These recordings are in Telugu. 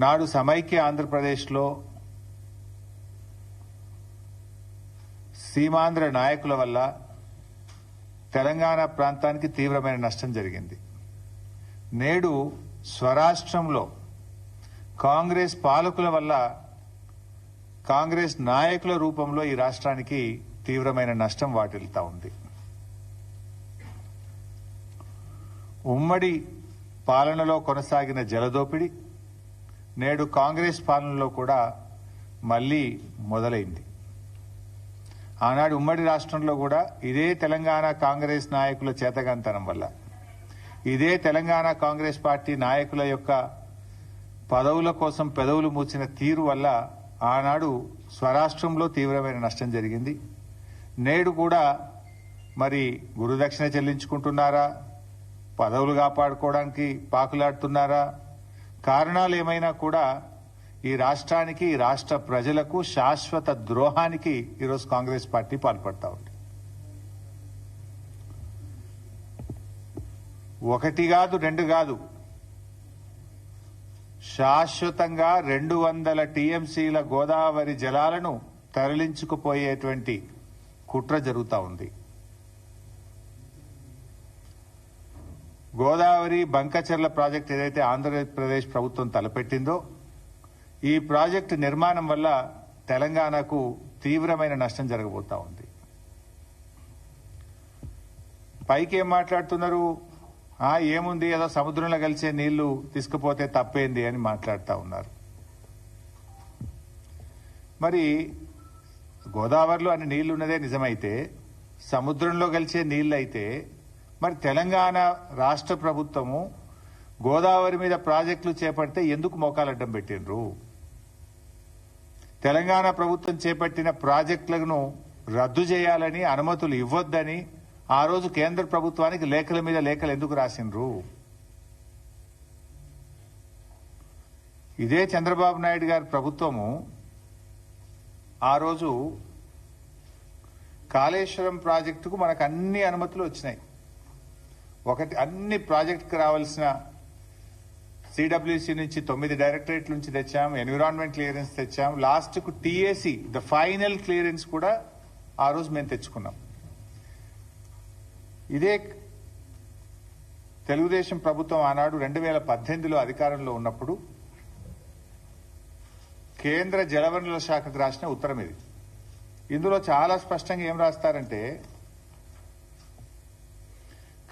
నాడు సమైక్య ఆంధ్రప్రదేశ్లో సీమాంధ్ర నాయకుల వల్ల తెలంగాణ ప్రాంతానికి తీవ్రమైన నష్టం జరిగింది. నేడు స్వరాష్ట్రంలో కాంగ్రెస్ పాలకుల వల్ల కాంగ్రెస్ నాయకుల రూపంలో ఈ రాష్ట్రానికి తీవ్రమైన నష్టం వాటిల్తా ఉంది. ఉమ్మడి పాలనలో కొనసాగిన జలదోపిడి నేడు కాంగ్రెస్ పాలనలో కూడా మళ్లీ మొదలైంది. ఆనాడు ఉమ్మడి రాష్ట్రంలో కూడా ఇదే తెలంగాణ కాంగ్రెస్ నాయకుల చేతగాంతనం వల్ల, ఇదే తెలంగాణ కాంగ్రెస్ పార్టీ నాయకుల యొక్క పదవుల కోసం పెదవులు మూసిన తీరు వల్ల ఆనాడు స్వరాష్ట్రంలో తీవ్రమైన నష్టం జరిగింది. నేడు కూడా మరి గురుదక్షిణ చెల్లించుకుంటున్నారా, పదవులు కాపాడుకోవడానికి పాకులాడుతున్నారా, కారణాలు ఏమైనా కూడా ఈ రాష్ట్రానికి, ఈ రాష్ట్ర ప్రజలకు శాశ్వత ద్రోహానికి ఈరోజు కాంగ్రెస్ పార్టీ పాల్పడతా ఉంది. ఒకటి కాదు, రెండు కాదు, శాశ్వతంగా 200 టీఎంసీల గోదావరి జలాలను తరలించుకుపోయేటువంటి కుట్ర జరుగుతూ ఉంది. గోదావరి బంకచెర్ల ప్రాజెక్టు ఏదైతే ఆంధ్రప్రదేశ్ ప్రభుత్వం తలపెట్టిందో, ఈ ప్రాజెక్టు నిర్మాణం వల్ల తెలంగాణకు తీవ్రమైన నష్టం జరగబోతా ఉంది. పైకి ఏం మాట్లాడుతున్నారు, ఏముంది, ఏదో సముద్రంలో కలిసే నీళ్లు తీసుకుపోతే తప్పేంది అని మాట్లాడుతూ ఉన్నారు. మరి గోదావరిలో అన్ని నీళ్లున్నదే నిజమైతే, సముద్రంలో కలిసే నీళ్లు అయితే, మరి తెలంగాణ రాష్ట్ర ప్రభుత్వము గోదావరి మీద ప్రాజెక్టులు చేపడితే ఎందుకు మోకాలడ్డం పెట్టిండ్రు? తెలంగాణ ప్రభుత్వం చేపట్టిన ప్రాజెక్టులను రద్దు చేయాలని, అనుమతులు ఇవ్వొద్దని ఆ రోజు కేంద్ర ప్రభుత్వానికి లేఖల మీద లేఖలు ఎందుకు రాసిండ్రు? ఇదే చంద్రబాబు నాయుడు గారి ప్రభుత్వము ఆ రోజు కాళేశ్వరం ప్రాజెక్టుకు మనకు అన్ని అనుమతులు వచ్చినాయి. అన్ని ప్రాజెక్టుకు రావాల్సిన సిడబ్ల్యూసీ నుంచి 9 డైరెక్టరేట్ల నుంచి తెచ్చాం, ఎన్విరాన్మెంట్ క్లియరెన్స్ తెచ్చాం, లాస్ట్ కు టీఏసీ ద ఫైనల్ క్లియరెన్స్ కూడా ఆ రోజు మేము తెచ్చుకున్నాం. ఇదే తెలుగుదేశం ప్రభుత్వం ఆనాడు 2018లో అధికారంలో ఉన్నప్పుడు కేంద్ర జలవనరుల శాఖకు రాసిన ఉత్తరం ఇది. ఇందులో చాలా స్పష్టంగా ఏం రాస్తారంటే,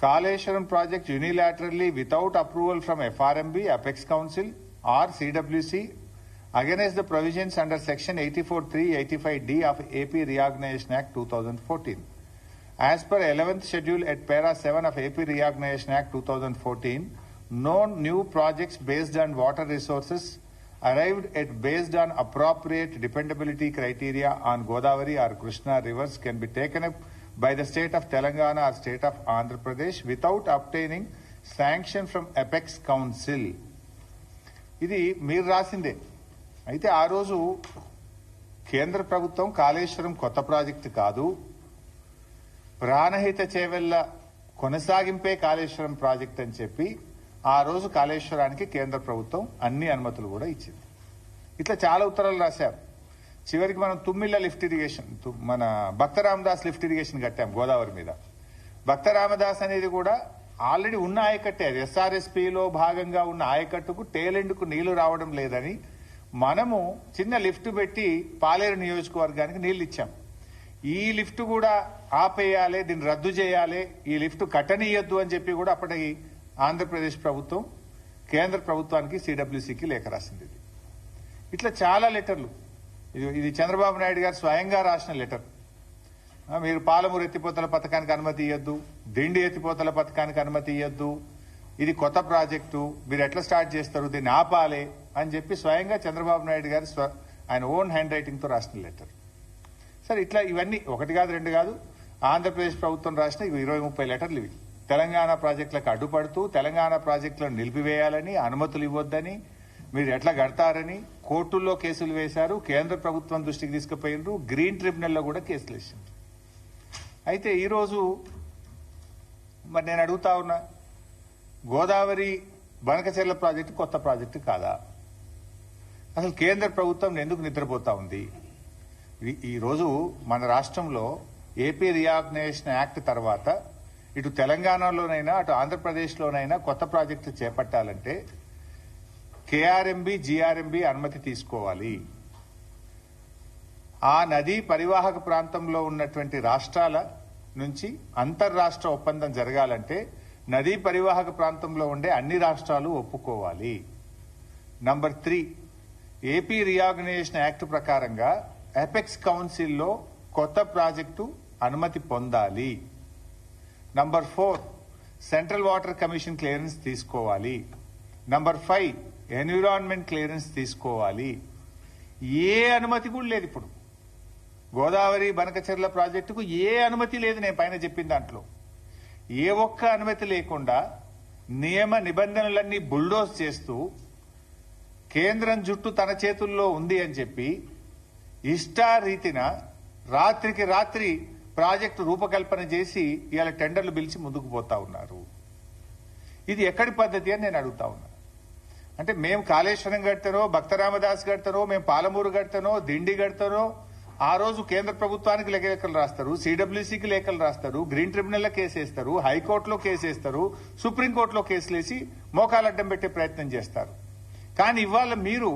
Kaleshwaram project unilaterally without approval from FRMB, Apex Council or CWC against the provisions under section 84(3), 85D of AP Reorganization Act 2014. As per 11th schedule at para 7 of AP Reorganization Act 2014, no new projects based on water resources arrived at based on appropriate dependability criteria on Godavari or Krishna rivers can be taken up by the state of Telangana or state of Andhra Pradesh without obtaining sanction from Apex Council. ఇది మీరు రాసిందే. అయితే ఆ రోజు కేంద్ర ప్రభుత్వం కాళేశ్వరం కొత్త ప్రాజెక్టు కాదు, ప్రాణహిత చేవెళ్ల కొనసాగింపే కాళేశ్వరం ప్రాజెక్ట్ అని చెప్పి ఆ రోజు కాళేశ్వరానికి కేంద్ర ప్రభుత్వం అన్ని అనుమతులు కూడా ఇచ్చింది. ఇట్లా చాలా ఉత్తరాలు రాశారు. చివరికి మనం తుమ్మిళ్ల లిఫ్ట్ ఇరిగేషన్, మన భక్త రామదాస్ లిఫ్ట్ ఇరిగేషన్ కట్టాం గోదావరి మీద. భక్త రామదాస్ అనేది కూడా ఆల్రెడీ ఉన్న ఆయకట్టే, అది ఎస్ఆర్ఎస్పీలో భాగంగా ఉన్న ఆయకట్టుకు టేలెండ్కు నీళ్లు రావడం లేదని మనము చిన్న లిఫ్ట్ పెట్టి పాలేరు నియోజకవర్గానికి నీళ్లు ఇచ్చాం. ఈ లిఫ్ట్ కూడా ఆపేయాలి, దీన్ని రద్దు చేయాలి, ఈ లిఫ్ట్ కట్టనీయొద్దు అని చెప్పి కూడా అప్పటి ఆంధ్రప్రదేశ్ ప్రభుత్వం కేంద్ర ప్రభుత్వానికి సిడబ్ల్యూసీకి లేఖ రాసింది. ఇట్లా చాలా లెటర్లు. ఇది చంద్రబాబు నాయుడు గారు స్వయంగా రాసిన లెటర్. మీరు పాలమూరు ఎత్తిపోతల పథకానికి అనుమతి ఇవ్వద్దు, దిండి ఎత్తిపోతల పథకానికి అనుమతి ఇవ్వద్దు, ఇది కొత్త ప్రాజెక్టు, మీరు ఎట్లా స్టార్ట్ చేస్తారు, దీన్ని ఆపాలి అని చెప్పి స్వయంగా చంద్రబాబు నాయుడు గారు ఆయన ఓన్ హ్యాండ్ రైటింగ్ తో రాసిన లెటర్. సరే, ఇట్లా ఇవన్నీ ఒకటి కాదు, రెండు కాదు, ఆంధ్రప్రదేశ్ ప్రభుత్వం రాసిన 20-30 లెటర్లు ఇవి. తెలంగాణ ప్రాజెక్టులకు అడ్డుపడుతూ, తెలంగాణ ప్రాజెక్టులను నిలిపివేయాలని, అనుమతులు ఇవ్వొద్దని, మీరు ఎట్లా కడతారని కోర్టుల్లో కేసులు వేశారు, కేంద్ర ప్రభుత్వం దృష్టికి తీసుకుపోయినరు, గ్రీన్ ట్రిబ్యునల్లో కూడా కేసులు వేసిండ్రు. అయితే ఈరోజు మరి నేను అడుగుతా ఉన్నా, గోదావరి బనకచెర్ల ప్రాజెక్టు కొత్త ప్రాజెక్టు కాదా? అసలు కేంద్ర ప్రభుత్వం ఎందుకు నిద్రపోతా ఉంది? ఈ రోజు మన రాష్ట్రంలో ఏపీ రీఆర్గనైజేషన్ యాక్ట్ తర్వాత ఇటు తెలంగాణలోనైనా అటు ఆంధ్రప్రదేశ్లోనైనా కొత్త ప్రాజెక్టు చేపట్టాలంటే కేఆర్ఎంబి జీఆర్ఎంబి అనుమతి తీసుకోవాలి. ఆ నదీ పరివాహక ప్రాంతంలో ఉన్నటువంటి రాష్ట్రాల నుంచి అంతర్రాష్ట్ర ఒప్పందం జరగాలంటే నదీ పరివాహక ప్రాంతంలో ఉండే అన్ని రాష్ట్రాలు ఒప్పుకోవాలి. నంబర్ 3, ఏపీ రీఆర్గనైజేషన్ యాక్ట్ ప్రకారంగా ఎపెక్స్ కౌన్సిల్లో కొత్త ప్రాజెక్టు అనుమతి పొందాలి. Number 4, central water commission clearance తీసుకోవాలి. నంబర్ 5, ఎన్విరాన్మెంట్ క్లియరెన్స్ తీసుకోవాలి. ఏ అనుమతి కూడా లేదు. ఇప్పుడు గోదావరి బనకచెర్ల ప్రాజెక్టుకు ఏ అనుమతి లేదు. నేను పైన చెప్పిన దాంట్లో ఏ ఒక్క అనుమతి లేకుండా నియమ నిబంధనలన్నీ బుల్డోజ్ చేస్తూ కేంద్రం జుట్టు తన చేతుల్లో ఉంది అని చెప్పి ఇష్టారీతిన రాత్రికి రాత్రి ప్రాజెక్టు రూపకల్పన చేసి ఇవాళ టెండర్లు పిలిచి ముందుకు పోతా ఉన్నారు. ఇది ఎక్కడి పద్ధతి అని నేను అడుగుతా ఉన్నా. అంటే మేము కాళేశ్వరం కడతానో, భక్తరామదాస్ కడతానో, మేము పాలమూరు కడతానో, దిండి కడతానో ఆ రోజు కేంద్ర ప్రభుత్వానికి లేఖలు రాస్తారు, సిడబ్ల్యూసీకి లేఖలు రాస్తారు, గ్రీన్ ట్రిబ్యునల్లో కేసేస్తారు, హైకోర్టులో కేసేస్తారు, సుప్రీంకోర్టులో కేసులేసి మోకాలడ్డం పెట్టే ప్రయత్నం చేస్తారు. కానీ ఇవాళ మీరు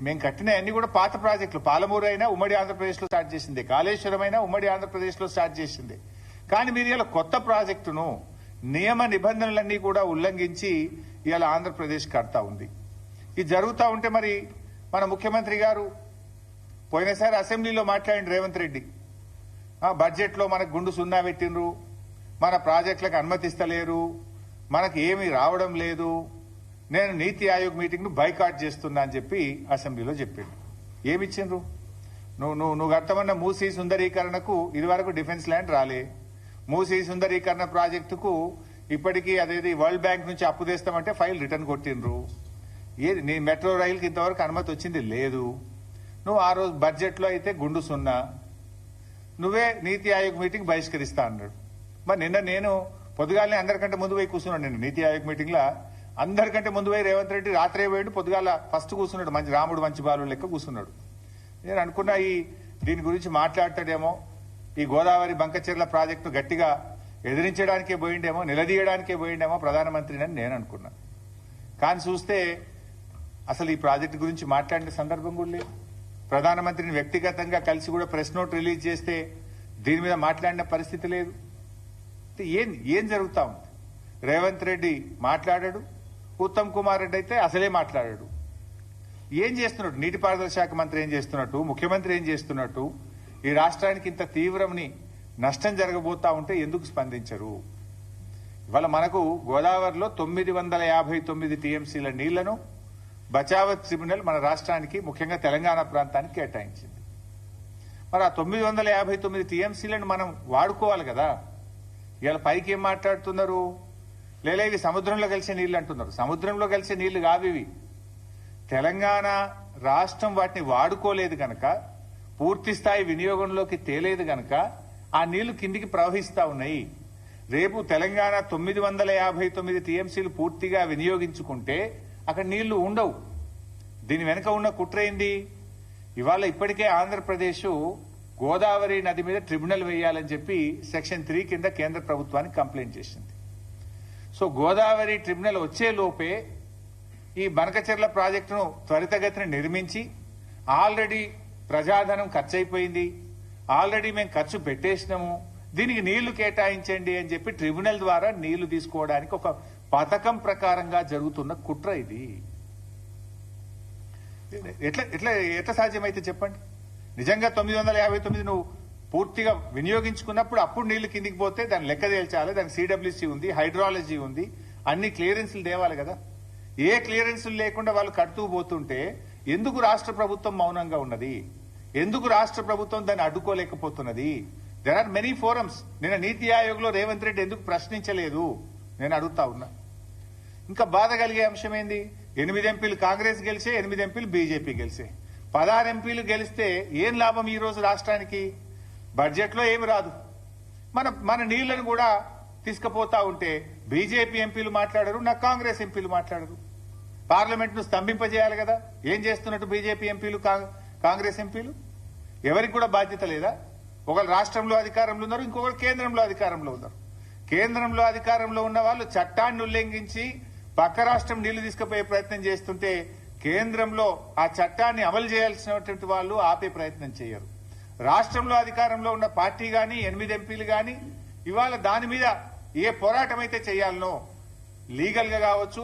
మేము కట్టిన అన్ని కూడా పాత ప్రాజెక్టులు. పాలమూరు అయినా ఉమ్మడి ఆంధ్రప్రదేశ్లో స్టార్ట్ చేసింది, కాళేశ్వరం అయినా ఉమ్మడి ఆంధ్రప్రదేశ్లో స్టార్ట్ చేసింది. కానీ మీరు ఇలా కొత్త ప్రాజెక్టును నియమ నిబంధనలన్నీ కూడా ఉల్లంఘించి ఇవాళ ఆంధ్రప్రదేశ్ కడతా ఉంది. ఇది జరుగుతూ ఉంటే మరి మన ముఖ్యమంత్రి గారు పోయినసారి అసెంబ్లీలో మాట్లాడిన రేవంత్ రెడ్డి బడ్జెట్లో మనకు గుండు సున్నా పెట్టినరు, మన ప్రాజెక్టులకు అనుమతిస్తలేరు, మనకు ఏమీ రావడం లేదు, నేను నీతి ఆయోగ్ మీటింగ్ ను బైకాట్ చేస్తున్నా అని చెప్పి అసెంబ్లీలో చెప్పిండు. ఏమిచ్చిండ్రు? నువ్వు అర్థమన్న మూసీ సుందరీకరణకు ఇదివరకు డిఫెన్స్ ల్యాండ్ రాలే. మూసీ సుందరీకరణ ప్రాజెక్టుకు ఇప్పటికీ అదేది వరల్డ్ బ్యాంక్ నుంచి అప్పు తెస్తామంటే ఫైల్ రిటర్న్ కొట్టిండ్రు. ఏది నీ మెట్రో రైలుకి ఇంతవరకు అనుమతి వచ్చింది లేదు. నువ్వు ఆ రోజు బడ్జెట్లో అయితే గుండు సున్నా, నువ్వే నీతి ఆయోగ్ మీటింగ్ బహిష్కరిస్తా అన్నాడు. మరి నిన్న నేను పొద్దుగాలనే అందరికంటే ముందు పోయి కూర్చున్నాడు. నేను నీతి ఆయోగ్ మీటింగ్ లా అందరికంటే ముందు పోయి రేవంత్ రెడ్డి రాత్రే పోయి పొద్దుగాల ఫస్ట్ కూర్చున్నాడు. మంచి రాముడు మంచి బాలు లెక్క కూర్చున్నాడు. నేను అనుకున్నా దీని గురించి మాట్లాడతాడేమో, ఈ గోదావరి బంకచెర్ల ప్రాజెక్టు గట్టిగా ఎదిరించడానికే పోయిండేమో, నిలదీయడానికే పోయిండేమో ప్రధానమంత్రిని అని నేను అనుకున్నా. కానీ చూస్తే అసలు ఈ ప్రాజెక్టు గురించి మాట్లాడిన సందర్భం కూడా లేదు. ప్రధానమంత్రిని వ్యక్తిగతంగా కలిసి కూడా ప్రెస్ నోట్ రిలీజ్ చేస్తే దీని మీద మాట్లాడిన పరిస్థితి లేదు. ఏం జరుగుతా ఉంది? రేవంత్ రెడ్డి మాట్లాడాడు, ఉత్తమ్ కుమార్ రెడ్డి అయితే అసలే మాట్లాడాడు. ఏం చేస్తున్నట్టు? నీటిపారుదల శాఖ మంత్రి ఏం చేస్తున్నట్టు? ముఖ్యమంత్రి ఏం చేస్తున్నట్టు? ఈ రాష్ట్రానికి ఇంత తీవ్రమని నష్టం జరగబోతా ఉంటే ఎందుకు స్పందించరు? ఇవాళ మనకు గోదావరిలో 959 టీఎంసీల నీళ్లను బచావత్ ట్రిబ్యునల్ మన రాష్ట్రానికి ముఖ్యంగా తెలంగాణ ప్రాంతానికి కేటాయించింది. మరి ఆ 959 టీఎంసీలను మనం వాడుకోవాలి కదా. ఇవాళ పైకి ఏం మాట్లాడుతున్నారు? లేదా ఇవి సముద్రంలో కలిసే నీళ్లు అంటున్నారు. సముద్రంలో కలిసే నీళ్లు కావివి. తెలంగాణ రాష్ట్రం వాటిని వాడుకోలేదు గనక, పూర్తి స్థాయి వినియోగంలోకి తేలేదు గనక ఆ నీళ్లు కిందికి ప్రవహిస్తా ఉన్నాయి. రేపు తెలంగాణ 959 టీఎంసీలు పూర్తిగా వినియోగించుకుంటే అక్కడ నీళ్లు ఉండవు. దీని వెనుక ఉన్న కుట్ర ఏంది? ఇవాళ ఇప్పటికే ఆంధ్రప్రదేశ్ గోదావరి నది మీద ట్రిబ్యునల్ వేయాలని చెప్పి సెక్షన్ 3 కింద కేంద్ర ప్రభుత్వానికి కంప్లైంట్ చేసింది. సో గోదావరి ట్రిబ్యునల్ వచ్చే లోపే ఈ బనకచెర్ల ప్రాజెక్టును త్వరితగతిన నిర్మించి, ఆల్రెడీ ప్రజాధనం ఖర్చు అయిపోయింది, ఆల్రెడీ మేము ఖర్చు పెట్టేసినాము, దీనికి నీళ్లు కేటాయించండి అని చెప్పి ట్రిబ్యునల్ ద్వారా నీళ్లు తీసుకోవడానికి ఒక పథకం ప్రకారంగా జరుగుతున్న కుట్ర ఇది. ఎట్లా సాధ్యమైతే చెప్పండి? నిజంగా 959 నువ్వు పూర్తిగా వినియోగించుకున్నప్పుడు అప్పుడు నీళ్లు కిందికి పోతే దాన్ని లెక్క తేల్చాలి. దానికి సిడబ్ల్యూసీ ఉంది, హైడ్రాలజీ ఉంది, అన్ని క్లియరెన్స్లు తేవాలి కదా. ఏ క్లియరెన్స్లు లేకుండా వాళ్ళు కడుతూ పోతుంటే ఎందుకు రాష్ట్ర ప్రభుత్వం మౌనంగా ఉన్నది? ఎందుకు రాష్ట్ర ప్రభుత్వం దాన్ని అడ్డుకోలేకపోతున్నది? There are many forums. నిన్న నీతి ఆయోగ్ లో రేవంత్ రెడ్డి ఎందుకు ప్రశ్నించలేదు నేను అడుగుతా ఉన్నా. ఇంకా బాధ కలిగే అంశం ఏంది? 8 ఎంపీలు కాంగ్రెస్ గెలిచే, 8 ఎంపీలు బీజేపీ గెలిచే. 16 ఎంపీలు గెలిస్తే ఏం లాభం ఈ రోజు రాష్ట్రానికి? బడ్జెట్ లో ఏమి రాదు. మన నీళ్లను కూడా తీసుకుపోతా ఉంటే బీజేపీ ఎంపీలు మాట్లాడరు, నా కాంగ్రెస్ ఎంపీలు మాట్లాడరు. పార్లమెంట్ ను స్తంభింపజేయాలి కదా. ఏం చేస్తున్నట్టు బీజేపీ ఎంపీలు, కాంగ్రెస్ ఎంపీలు? ఎవరికి కూడా బాధ్యత లేదా? ఒకరు రాష్ట్రంలో అధికారంలో ఉన్నారు, ఇంకొకరు కేంద్రంలో అధికారంలో ఉన్నారు. కేంద్రంలో అధికారంలో ఉన్న వాళ్ళు చట్టాన్ని ఉల్లంఘించి పక్క రాష్ట్రం నీళ్లు తీసుకుపోయే ప్రయత్నం చేస్తుంటే కేంద్రంలో ఆ చట్టాన్ని అమలు చేయాల్సినటువంటి వాళ్ళు ఆపే ప్రయత్నం చేయరు. రాష్ట్రంలో అధికారంలో ఉన్న పార్టీ గాని 8 ఎంపీలు గాని ఇవాళ దాని మీద ఏ పోరాటం అయితే చేయాలనో, లీగల్ గా కావచ్చు,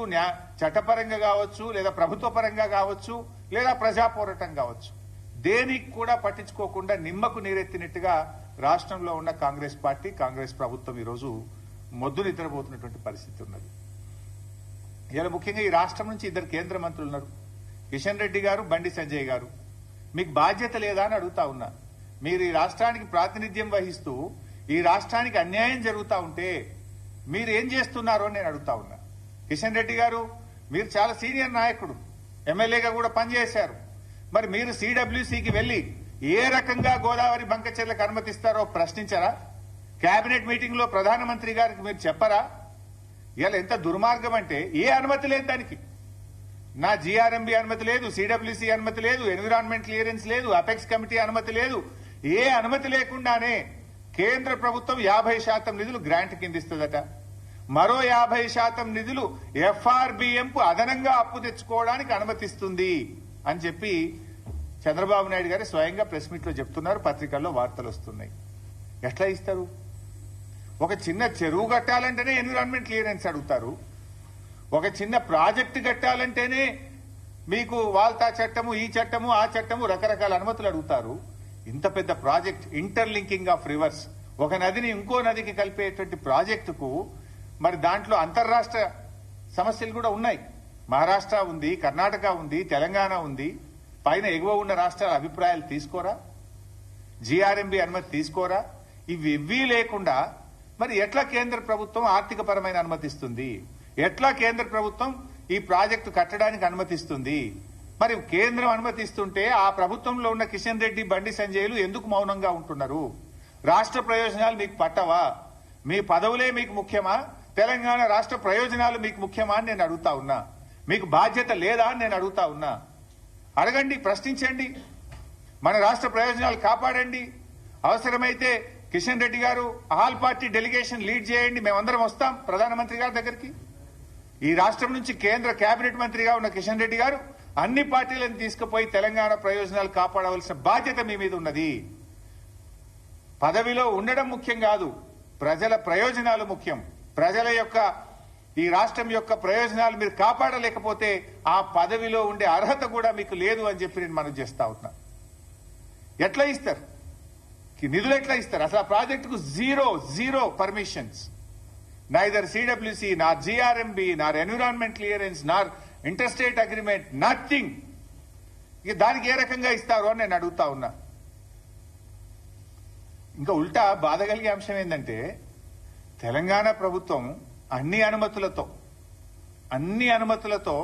చట్టపరంగా కావచ్చు, లేదా ప్రభుత్వ పరంగా కావచ్చు, లేదా ప్రజా పోరాటం కావచ్చు, దేనికి కూడా పట్టించుకోకుండా నిమ్మకు నీరెత్తినట్టుగా రాష్ట్రంలో ఉన్న కాంగ్రెస్ పార్టీ, కాంగ్రెస్ ప్రభుత్వం ఈరోజు మొద్దు నిద్రపోతున్నటువంటి పరిస్థితి ఉన్నది. ఇలా ముఖ్యంగా ఈ రాష్ట్రం నుంచి 2 కేంద్ర మంత్రులు ఉన్నారు, కిషన్ రెడ్డి గారు, బండి సంజయ్ గారు. మీకు బాధ్యత లేదా అని అడుగుతా ఉన్నా. మీరు ఈ రాష్ట్రానికి ప్రాతినిధ్యం వహిస్తూ ఈ రాష్ట్రానికి అన్యాయం జరుగుతూ ఉంటే మీరు ఏం చేస్తున్నారో అని నేను అడుగుతా ఉన్నా. కిషన్ రెడ్డి గారు, మీరు చాలా సీనియర్ నాయకుడు, ఎమ్మెల్యేగా కూడా పనిచేశారు. మరి మీరు సిడబ్ల్యూసీకి వెళ్లి ఏ రకంగా గోదావరి బంకచెర్లకు అనుమతిస్తారో ప్రశ్నించరా? కేబినెట్ మీటింగ్ లో ప్రధానమంత్రి గారికి మీరు చెప్పరా? ఇలా ఎంత దుర్మార్గం అంటే, ఏ అనుమతి లేదు దానికి. నా జీఆర్ఎంబీ అనుమతి లేదు, సిడబ్ల్యూసీ అనుమతి లేదు, ఎన్విరాన్మెంట్ క్లియరెన్స్ లేదు, అపెక్స్ కమిటీ అనుమతి లేదు. ఏ అనుమతి లేకుండానే కేంద్ర ప్రభుత్వం 50% నిధులు గ్రాంట్ కింద ఇస్తుందట. మరో 50% నిధులు ఎఫ్ఆర్బిఎం కు అదనంగా అప్పు తెచ్చుకోవడానికి అనుమతిస్తుంది అని చెప్పి చంద్రబాబు నాయుడు గారు స్వయంగా ప్రెస్ మీట్ లో చెప్తున్నారు, పత్రికల్లో వార్తలు వస్తున్నాయి. ఎట్లా ఇస్తారు? ఒక చిన్న చెరువు కట్టాలంటేనే ఎన్విరాన్మెంట్ క్లియరెన్స్ అడుగుతారు. ఒక చిన్న ప్రాజెక్టు కట్టాలంటేనే మీకు వాల్తా చట్టము, ఈ చట్టము, ఆ చట్టము, రకరకాల అనుమతులు అడుగుతారు. ఇంత పెద్ద ప్రాజెక్ట్, ఇంటర్లింకింగ్ ఆఫ్ రివర్స్, ఒక నదిని ఇంకో నదికి కలిపేటువంటి ప్రాజెక్టుకు మరి దాంట్లో అంతర్రాష్ట్ర సమస్యలు కూడా ఉన్నాయి. మహారాష్ట్ర ఉంది, కర్ణాటక ఉంది, తెలంగాణ ఉంది. పైన ఎగువ ఉన్న రాష్ట్రాల అభిప్రాయాలు తీసుకోరా? జీఆర్ఎంబీ అనుమతి తీసుకోరా? ఇవి లేకుండా మరి ఎట్లా కేంద్ర ప్రభుత్వం ఆర్థిక పరమైన అనుమతిస్తుంది? ఎట్లా కేంద్ర ప్రభుత్వం ఈ ప్రాజెక్టు కట్టడానికి అనుమతిస్తుంది? మరి కేంద్రం అనుమతిస్తుంటే ఆ ప్రభుత్వంలో ఉన్న కిషన్ రెడ్డి, బండి సంజయ్లు ఎందుకు మౌనంగా ఉంటున్నారు? రాష్ట్ర ప్రయోజనాలు మీకు పట్టవా? మీ పదవులే మీకు ముఖ్యమా? తెలంగాణ రాష్ట్ర ప్రయోజనాలు మీకు ముఖ్యమా అని నేను అడుగుతా ఉన్నా. మీకు బాధ్యత లేదా అని నేను అడుగుతా ఉన్నా. అడగండి, ప్రశ్నించండి, మన రాష్ట్ర ప్రయోజనాలు కాపాడండి. అవసరమైతే కిషన్ రెడ్డి గారు ఆల్ పార్టీ డెలిగేషన్ లీడ్ చేయండి, మేమందరం వస్తాం ప్రధానమంత్రి గారి దగ్గరికి. ఈ రాష్ట్రం నుంచి కేంద్ర కేబినెట్ మంత్రిగా ఉన్న కిషన్ రెడ్డి గారు అన్ని పార్టీలను తీసుకుపోయి తెలంగాణ ప్రయోజనాలు కాపాడవలసిన బాధ్యత మీ మీద ఉన్నది. పదవిలో ఉండడం ముఖ్యం కాదు, ప్రజల ప్రయోజనాలు ముఖ్యం. ప్రజల యొక్క, ఈ రాష్ట్రం యొక్క ప్రయోజనాలు మీరు కాపాడలేకపోతే ఆ పదవిలో ఉండే అర్హత కూడా మీకు లేదు అని చెప్పి నేను మనం చేస్తా ఉన్నా. ఎట్లా ఇస్తారు నిధులు? ఎట్లా ఇస్తారు? అసలు ఆ ప్రాజెక్టుకు జీరో పర్మిషన్స్. నైదర్ సిడబ్ల్యూసీ, నార్ జీఆర్ఎంబీ, నార్ ఎన్విరాన్మెంట్ క్లియరెన్స్, నార్ ఇంటర్స్టేట్ అగ్రిమెంట్, నథింగ్. ఇక దానికి ఏ రకంగా ఇస్తారు అని నేను అడుగుతా ఉన్నా. ఇంకా ఉల్టా బాధ కలిగే అంశం ఏంటంటే, తెలంగాణ ప్రభుత్వం అన్ని అనుమతులతో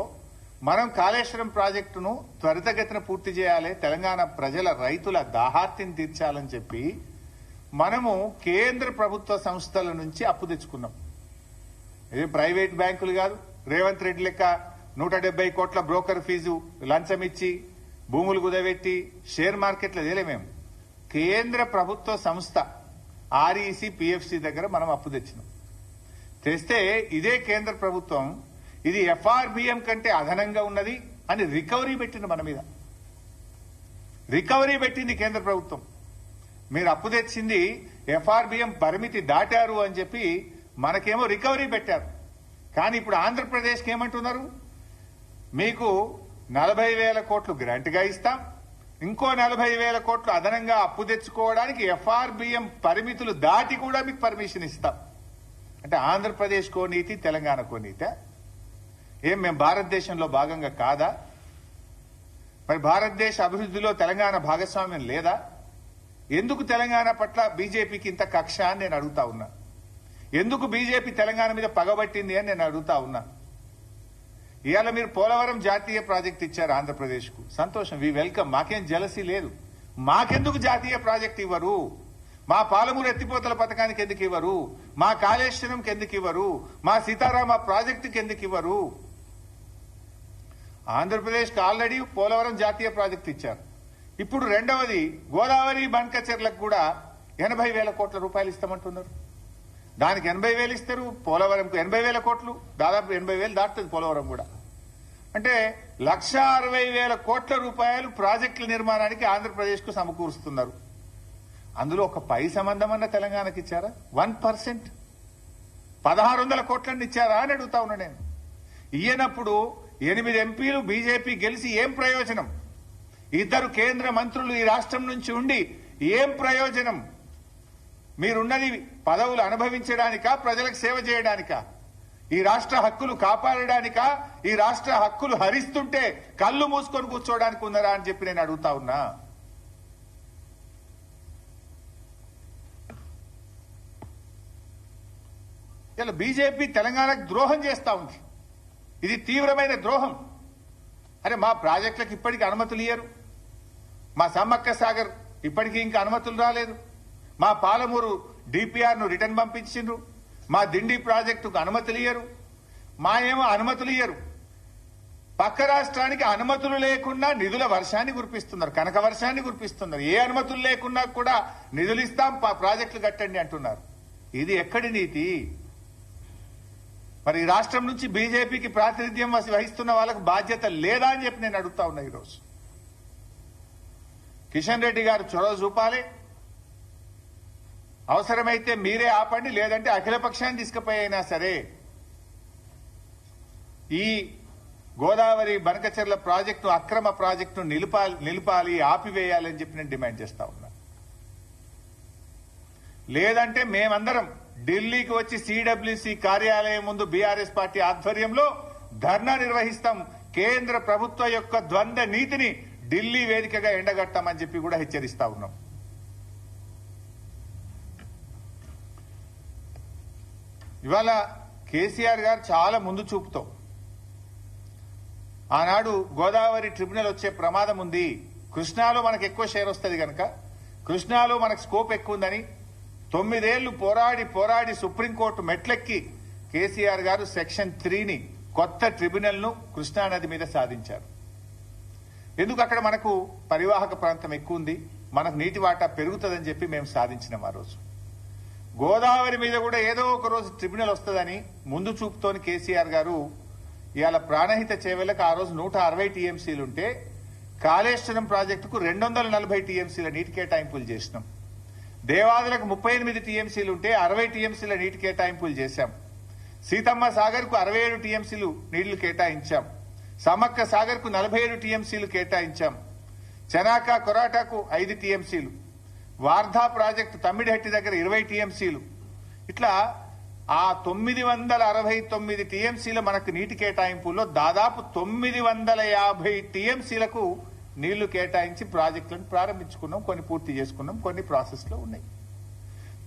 మనం కాళేశ్వరం ప్రాజెక్టును త్వరితగతిన పూర్తి చేయాలి, తెలంగాణ ప్రజల రైతుల దాహార్తిని తీర్చాలని చెప్పి మనము కేంద్ర ప్రభుత్వ సంస్థల నుంచి అప్పు తెచ్చుకున్నాం. ఇది ప్రైవేట్ బ్యాంకులు కాదు. రేవంత్ రెడ్డి లెక్క 170 కోట్ల బ్రోకర్ ఫీజు లంచం ఇచ్చి భూములు కుదబెట్టి షేర్ మార్కెట్లో తేలేమేము. కేంద్ర ప్రభుత్వ సంస్థ ఆర్ఈసీ, పిఎఫ్సి దగ్గర మనం అప్పు తెచ్చినాం. తెస్తే ఇదే కేంద్ర ప్రభుత్వం ఇది ఎఫ్ఆర్బిఎం కంటే అదనంగా ఉన్నది అని రికవరీ పెట్టింది మన మీద. రికవరీ పెట్టింది కేంద్ర ప్రభుత్వం. మీరు అప్పు తెచ్చింది ఎఫ్ఆర్బిఎం పరిమితి దాటారు అని చెప్పి మనకేమో రికవరీ పెట్టారు. కానీ ఇప్పుడు ఆంధ్రప్రదేశ్కి ఏమంటున్నారు? మీకు 40,000 కోట్లు గ్రాంట్గా ఇస్తాం, ఇంకో 40,000 కోట్లు అదనంగా అప్పు తెచ్చుకోవడానికి ఎఫ్ఆర్బిఎం పరిమితులు దాటి కూడా మీకు పర్మిషన్ ఇస్తాం. అంటే ఆంధ్రప్రదేశ్ కో నీతి, తెలంగాణకో నీతి. ఏం మేము భారతదేశంలో భాగంగా కాదా? మరి భారతదేశ అభివృద్ధిలో తెలంగాణ భాగస్వామ్యం లేదా? ఎందుకు తెలంగాణ పట్ల బీజేపీకి ఇంత కక్ష అని నేను అడుగుతా ఉన్నా. ఎందుకు బీజేపీ తెలంగాణ మీద పగబట్టింది అని నేను అడుగుతా ఉన్నా. ఇవాళ మీరు పోలవరం జాతీయ ప్రాజెక్ట్ ఇచ్చారు ఆంధ్రప్రదేశ్ కు, సంతోషం, వి వెల్కమ్. మాకేం జలసీ లేదు. మాకెందుకు జాతీయ ప్రాజెక్ట్ ఇవ్వరు? మా పాలమూరు ఎత్తిపోతల పథకానికి ఎందుకు ఇవ్వరు? మా కాళేశ్వరంకి ఎందుకు ఇవ్వరు? మా సీతారామ ప్రాజెక్టుకి ఎందుకు ఇవ్వరు? ఆంధ్రప్రదేశ్కి ఆల్రెడీ పోలవరం జాతీయ ప్రాజెక్టు ఇచ్చారు. ఇప్పుడు రెండవది గోదావరి బంకచెర్లకు కూడా 80,000 కోట్ల రూపాయలు ఇస్తామంటున్నారు. దానికి 80,000 ఇస్తారు, పోలవరంకు 80,000 కోట్లు, దాదాపు 80,000 దాటుతుంది పోలవరం కూడా. అంటే 1,60,000 కోట్ల రూపాయలు ప్రాజెక్టుల నిర్మాణానికి ఆంధ్రప్రదేశ్కు సమకూరుస్తున్నారు. అందులో ఒక పై సంబంధం అన్న తెలంగాణకి ఇచ్చారా? 1%, 1,600 కోట్లని ఇచ్చారా అని అడుగుతా ఉన్నా నేను. ఇయ్యనప్పుడు 8 ఎంపీలు బీజేపీ గెలిచి ఏం ప్రయోజనం? 2 కేంద్ర మంత్రులు ఈ రాష్ట్రం నుంచి ఉండి ఏం ప్రయోజనం? మీరున్నది పదవులు అనుభవించడానికా, ప్రజలకు సేవ చేయడానికా? ఈ రాష్ట్ర హక్కులు కాపాడడానికా, ఈ రాష్ట్ర హక్కులు హరిస్తుంటే కళ్ళు మూసుకొని కూర్చోడానికి ఉన్నారా అని చెప్పి నేను అడుగుతా ఉన్నా. ఇలా బీజేపీ తెలంగాణకు ద్రోహం చేస్తా ఉంది. ఇది తీవ్రమైన ద్రోహం. అరే మా ప్రాజెక్టులకు ఇప్పటికీ అనుమతులు ఇయ్యరు. మా సమ్మక్క సాగర్ ఇప్పటికీ ఇంకా అనుమతులు రాలేదు. మా పాలమూరు డిపిఆర్ను రిటర్న్ పంపించిండ్రు. మా దిండి ప్రాజెక్టుకు అనుమతులు ఇయ్యరు. మా ఏమో అనుమతులు ఇయ్యరు. పక్క రాష్ట్రానికి అనుమతులు లేకుండా నిధుల వర్షాన్ని కురిపిస్తున్నారు, కనక వర్షాన్ని కురిపిస్తున్నారు. ఏ అనుమతులు లేకున్నా కూడా నిధులు ఇస్తాం, ప్రాజెక్టులు కట్టండి అంటున్నారు. ఇది ఎక్కడి నీతి? మరి ఈ రాష్ట్రం నుంచి బీజేపీకి ప్రాతినిధ్యం వహిస్తున్న వాళ్ళకు బాధ్యత లేదా అని చెప్పి నేను అడుగుతా ఉన్నా. ఈరోజు కిషన్ రెడ్డి గారు చొరవ చూపాలి. అవసరమైతే మీరే ఆపండి, లేదంటే అఖిలపక్షాన్ని తీసుకుపోయినా సరే ఈ గోదావరి బనకచెర్ల ప్రాజెక్టు అక్రమ ప్రాజెక్టును నిలిపాలి, ఆపివేయాలని చెప్పి నేను డిమాండ్ చేస్తా ఉన్నా. లేదంటే మేమందరం ఢిల్లీకి వచ్చి సిడబ్ల్యూసి కార్యాలయం ముందు బీఆర్ఎస్ పార్టీ ఆధ్వర్యంలో ధర్నా నిర్వహిస్తాం. కేంద్ర ప్రభుత్వ యొక్క ద్వంద్వ నీతిని ఢిల్లీ వేదికగా ఎండగట్టామని చెప్పి కూడా హెచ్చరిస్తా ఉన్నాం. ఇవాళ కేసీఆర్ గారు చాలా ముందు చూపుతో ఆనాడు గోదావరి ట్రిబ్యునల్ వచ్చే ప్రమాదం ఉంది, కృష్ణాలో మనకు ఎక్కువ షేర్ వస్తుంది కనుక కృష్ణాలో మనకు స్కోప్ ఎక్కువ ఉందని 9 ఏళ్లు పోరాడి సుప్రీంకోర్టు మెట్లెక్కి కేసీఆర్ గారు సెక్షన్ 3ని కొత్త ట్రిబ్యునల్ ను కృష్ణానది మీద సాధించారు. ఎందుకు? అక్కడ మనకు పరివాహక ప్రాంతం ఎక్కువ ఉంది, మనకు నీటి వాటా పెరుగుతుందని చెప్పి మేము సాధించినాం. ఆ రోజు గోదావరి మీద కూడా ఏదో ఒక రోజు ట్రిబ్యునల్ వస్తుందని ముందు చూపుతోని కేసీఆర్ గారు ఇవాళ ప్రాణహిత చేవెళ్లకు ఆ రోజు 160 టీఎంసీలుంటే కాళేశ్వరం ప్రాజెక్టుకు 240 టీఎంసీల నీటి కేటాయింపులు చేసినాం. దేవాదులకు 38 టీఎంసీలుంటే 60 టీఎంసీల నీటి కేటాయింపులు చేశాం. సీతమ్మ సాగర్ కు 67 టీఎంసీలు నీళ్లు కేటాయించాం. సమ్మక్క సాగర్ కు 47 టీఎంసీలు కేటాయించాం. చెనాక కొరాటాకు 5 టీఎంసీలు, వార్ధా ప్రాజెక్టు తమ్మిడిహట్టి దగ్గర 20 టీఎంసీలు. ఇట్లా ఆ 969 టీఎంసీల మనకు నీటి కేటాయింపుల్లో దాదాపు 950 టీఎంసీలకు నీళ్లు కేటాయించి ప్రాజెక్టులను ప్రారంభించుకున్నాం. కొన్ని పూర్తి చేసుకున్నాం, కొన్ని ప్రాసెస్ లో ఉన్నాయి.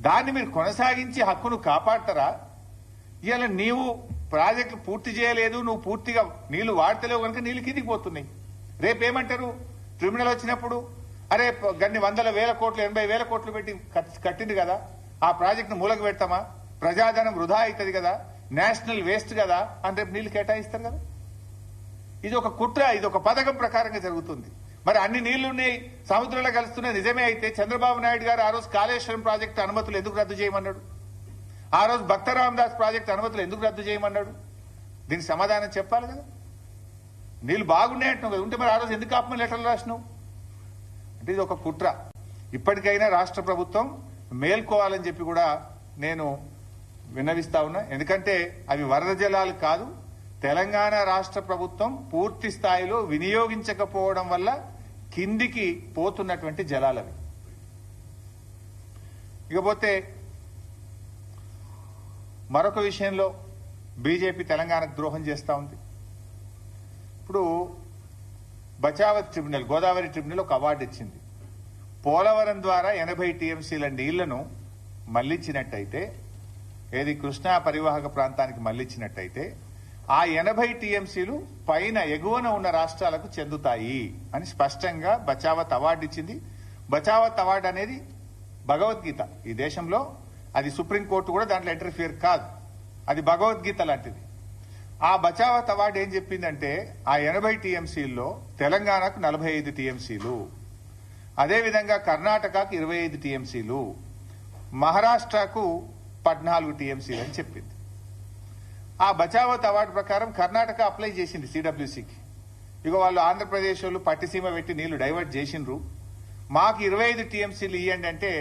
దాన్ని మీరు కొనసాగించి హక్కును కాపాడతారా? ఇవాళ నీవు ప్రాజెక్టు పూర్తి చేయలేదు, నువ్వు పూర్తిగా నీళ్లు వాడతలేవు కనుక నీళ్లు కిందికి పోతున్నాయి. రేపేమంటారు? ట్రిబ్యునల్ వచ్చినప్పుడు అరే గన్ని 100,000 కోట్లు 80,000 కోట్లు పెట్టి కట్టింది కదా, ఆ ప్రాజెక్టును మూలకు పెడతామా? ప్రజాధనం వృధా అవుతుంది కదా, నేషనల్ వేస్ట్ కదా అని రేపు నీళ్లు కేటాయిస్తారు కదా. ఇది ఒక కుట్ర, ఇది ఒక పథకం ప్రకారంగా జరుగుతుంది. మరి అన్ని నీళ్లున్నాయి, సముద్రంలో కలుస్తున్నాయి నిజమే అయితే చంద్రబాబు నాయుడు గారు ఆ రోజు కాళేశ్వరం ప్రాజెక్టు అనుమతులు ఎందుకు రద్దు చేయమన్నాడు? ఆ రోజు భక్త రామదాస్ ప్రాజెక్టు అనుమతులు ఎందుకు రద్దు చేయమన్నాడు? దీనికి సమాధానం చెప్పాలి కదా. నీళ్లు బాగున్నాయంటున్నావు కదా, ఉంటే మరి ఆ రోజు ఎందుకు ఆపమని లెటర్లు రాసినావు? అంటే ఇది ఒక కుట్ర. ఇప్పటికైనా రాష్ట్ర ప్రభుత్వం మేల్కోవాలని చెప్పి కూడా నేను విన్నవిస్తా ఉన్నా. ఎందుకంటే అవి వరద జలాలు కాదు, తెలంగాణ రాష్ట్ర ప్రభుత్వం పూర్తి స్థాయిలో వినియోగించకపోవడం వల్ల కిందికి పోతున్నటువంటి జలాలవి. ఇకపోతే మరొక విషయంలో బీజేపీ తెలంగాణకు ద్రోహం చేస్తా ఉంది. ఇప్పుడు బచావత్ ట్రిబ్యునల్, గోదావరి ట్రిబ్యునల్ ఒక అవార్డు ఇచ్చింది. పోలవరం ద్వారా 80 టీఎంసీల నీళ్లను మళ్లించినట్టయితే, ఏది కృష్ణా పరివాహక ప్రాంతానికి మళ్లించినట్టయితే ఆ 80 టీఎంసీలు పైన ఎగువన ఉన్న రాష్ట్రాలకు చెందుతాయి అని స్పష్టంగా బచావత్ అవార్డు ఇచ్చింది. బచావత్ అవార్డు అనేది భగవద్గీత. ఈ దేశంలో అది సుప్రీంకోర్టు కూడా దాంట్లో ఇంటర్ఫియర్ కాదు, అది భగవద్గీత లాంటిది. ఆ బచావత్ అవార్డు ఏం చెప్పిందంటే ఆ 80 టీఎంసీల్లో తెలంగాణకు 45 టీఎంసీలు, అదేవిధంగా కర్ణాటకకు 25 టీఎంసీలు, మహారాష్ట్రకు 14 టీఎంసీలు అని చెప్పింది. ఆ బచావత్ అవార్డు ప్రకారం కర్ణాటక అప్లై చేసింది సిడబ్ల్యూసీకి. ఇక వాళ్ళు ఆంధ్రప్రదేశ్ వాళ్ళు పట్టిసీమ పెట్టి నీళ్లు డైవర్ట్ చేసిండ్రు, మాకు 25 టీఎంసీలు ఇవ్వండి అంటే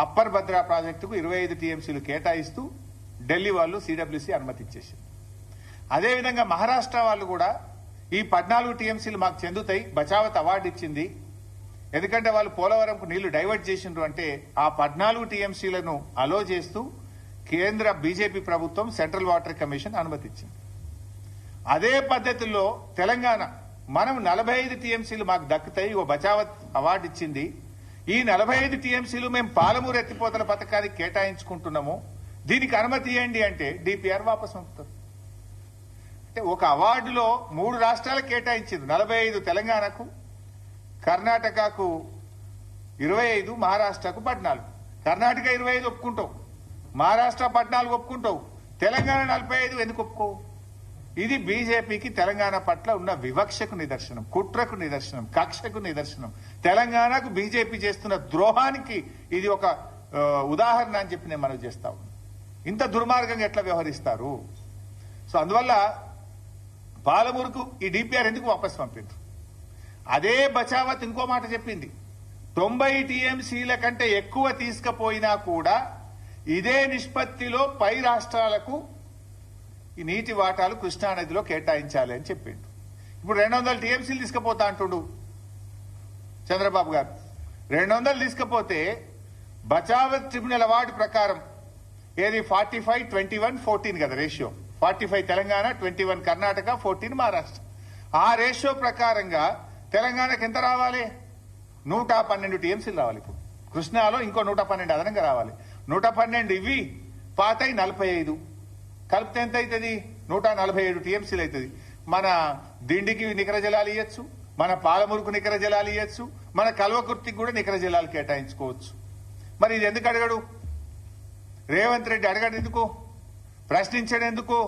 అప్పర్ భద్రా ప్రాజెక్టుకు 25 టీఎంసీలు కేటాయిస్తూ ఢిల్లీ వాళ్ళు సిడబ్ల్యూసీ అనుమతి ఇచ్చేసింది. అదేవిధంగా మహారాష్ట్ర వాళ్ళు కూడా ఈ 14 టీఎంసీలు మాకు చెందుతాయి, బచావత్ అవార్డు ఇచ్చింది, ఎందుకంటే వాళ్ళు పోలవరంకు నీళ్లు డైవర్ట్ చేసిండ్రు అంటే ఆ 14 టీఎంసీలను అలో చేస్తూ కేంద్ర బీజేపీ ప్రభుత్వం సెంట్రల్ వాటర్ కమిషన్ అనుమతిచ్చింది. అదే పద్ధతిలో తెలంగాణ మనం 45 టీఎంసీలు మాకు దక్కుతాయి, ఓ బచావత్ అవార్డు ఇచ్చింది, ఈ 45 టీఎంసీలు మేము పాలమూరు ఎత్తిపోతల పథకానికి కేటాయించుకుంటున్నాము, దీనికి అనుమతి ఇవ్వండి అంటే డిపిఆర్ వాపసు పంపుతారు. అంటే ఒక అవార్డులో 3 రాష్ట్రాలకు కేటాయించింది, 45 తెలంగాణకు, కర్ణాటకకు 25, మహారాష్ట్రకు 14. కర్ణాటక 25 ఒప్పుకుంటావు, మహారాష్ట్ర 14 ఒప్పుకుంటావు, తెలంగాణ 45 ఎందుకు ఒప్పుకోవు? ఇది బీజేపీకి తెలంగాణ పట్ల ఉన్న వివక్షకు నిదర్శనం, కుట్రకు నిదర్శనం, కక్షకు నిదర్శనం. తెలంగాణకు బీజేపీ చేస్తున్న ద్రోహానికి ఇది ఒక ఉదాహరణ అని చెప్పి నేను మనవి చేస్తా ఉన్నాను. ఇంత దుర్మార్గంగా ఎట్లా వ్యవహరిస్తారు? సో అందువల్ల పాలమూరుకు ఈ డిపిఆర్ ఎందుకు వాపసు పంపిండ్రు? అదే బచావత్ ఇంకో మాట చెప్పింది, 90 టీఎంసీల కంటే ఎక్కువ తీసుకుపోయినా కూడా ఇదే నిష్పత్తిలో పై రాష్ట్రాలకు ఈ నీటి వాటాలు కృష్ణానదిలో కేటాయించాలి అని చెప్పిండు. ఇప్పుడు 200 టీఎంసీలు తీసుకుపోతా అంటుడు చంద్రబాబు గారు. 200 తీసుకుపోతే బచావత్ ట్రిబ్యునల్ అవార్డు ప్రకారం ఏది 45-21-14 కదా రేషియో, 45 తెలంగాణ, 21 కర్ణాటక, 14 మహారాష్ట్ర. ఆ రేషియో ప్రకారంగా తెలంగాణకు ఎంత రావాలి? 112 టీఎంసీలు రావాలి. ఇప్పుడు కృష్ణాలో ఇంకో 112 అదనంగా రావాలి. 112 ఇవి పాతై 45 కలిపితే ఎంత అవుతుంది? 147 టీఎంసీలు అవుతుంది. మన దిండికి నికర జలాలు ఇవ్వచ్చు, మన పాలమూరుకు నికర జలాలు ఇవ్వచ్చు, మన కల్వకుర్తికి కూడా నికర జలాలు కేటాయించుకోవచ్చు. మరి ఇది ఎందుకు అడగడు రేవంత్ రెడ్డి? అడగడు ఎందుకు? ప్రశ్నించడు ఎందుకు?